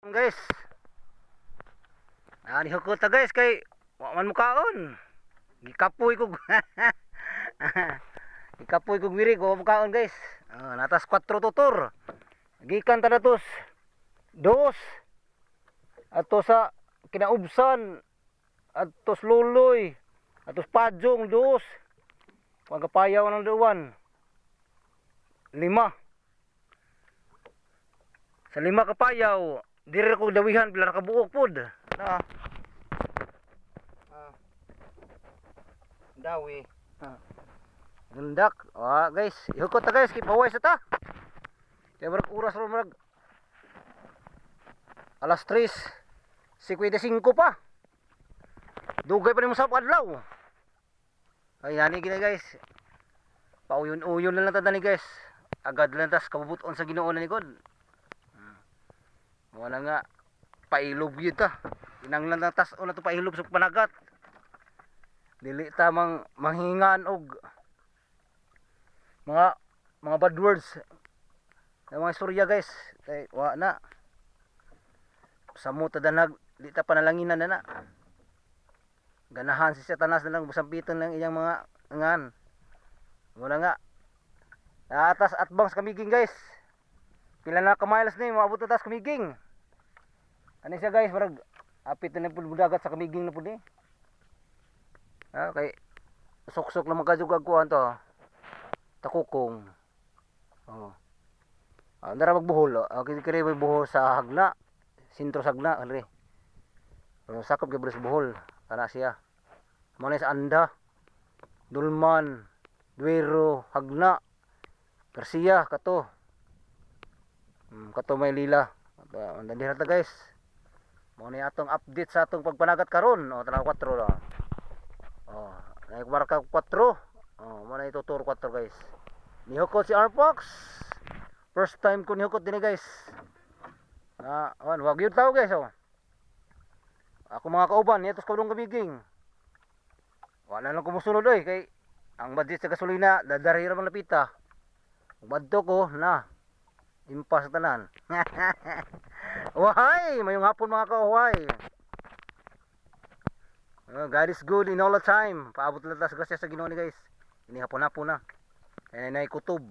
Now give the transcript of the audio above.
Guys, ani hukot ta guys kay wa man mukaon. Gikapoy ko. Gikapoy ko wiri ko mukaon guys. Natas 4 tutor. Gikan ta natos 2. Ato sa kinaubsan, atos luloy, atos pajong 2. Pagkapayaw ng duwan 5. Sa 5 kapayaw, dire ko dawihan pila nakabuok pod. Dawi. Gendak. Guys, ihukot ta guys, kipaway sa ta. Kaya marag oras ro marag alas 3:55 pa. Dugay pa ni mo sa adlaw. Ay yani gina guys. Pauyon-uyon na lang ta ni guys. Agad lang tas kabubuton sa Ginoo na ni God. Wala nga pailob yun ta. Inanglan na tas una to pailob sa panagat. Dili ta manghingan og mga bad words. Mga istorya guys. Kay wa na. Samo ta danag di ta panalanginan na. Ganahan si Satanas na lang busampiton ng iyang mga ngan. Wala nga. Atas atbangs kamiging guys. Pila na ka-miles ni maabot atas kamiging. Ano siya guys, marag apit na pud budagat sa kamiging na pud ni. Kay sok-sok lang magkajug kuan to. Takukong. Ndara magbuhol. Kini may buhol sa hagna. Sintro sa hagna alre. Sakop gyud sa buhol. Kana siya. Mo sa Anda, Dulman, Duero, Hagna, Garcia kato. Kato Maylila. Andali ta guys. Mo ni atong update sa atong pagpanagat karon. Tanaw 4 ra. Naikmarka 4. Mo na ituturo 4 guys. Nihukot si Arpox. First time ko nihukot din guys. Wag yun tao guys. Ako mga kauban, niya tos kaulong kamiging. Wala lang kumusunod kay ang budget sa gasolina, dadari ra man lapita. Umadto ko na. Impas sa tanan. Wahay, mayong hapon mga kauhay. God is good in all the time. Paabot lang ta sa grasya sa Ginoo ni guys. Ini hapon-hapon na. Kaya nay kutob.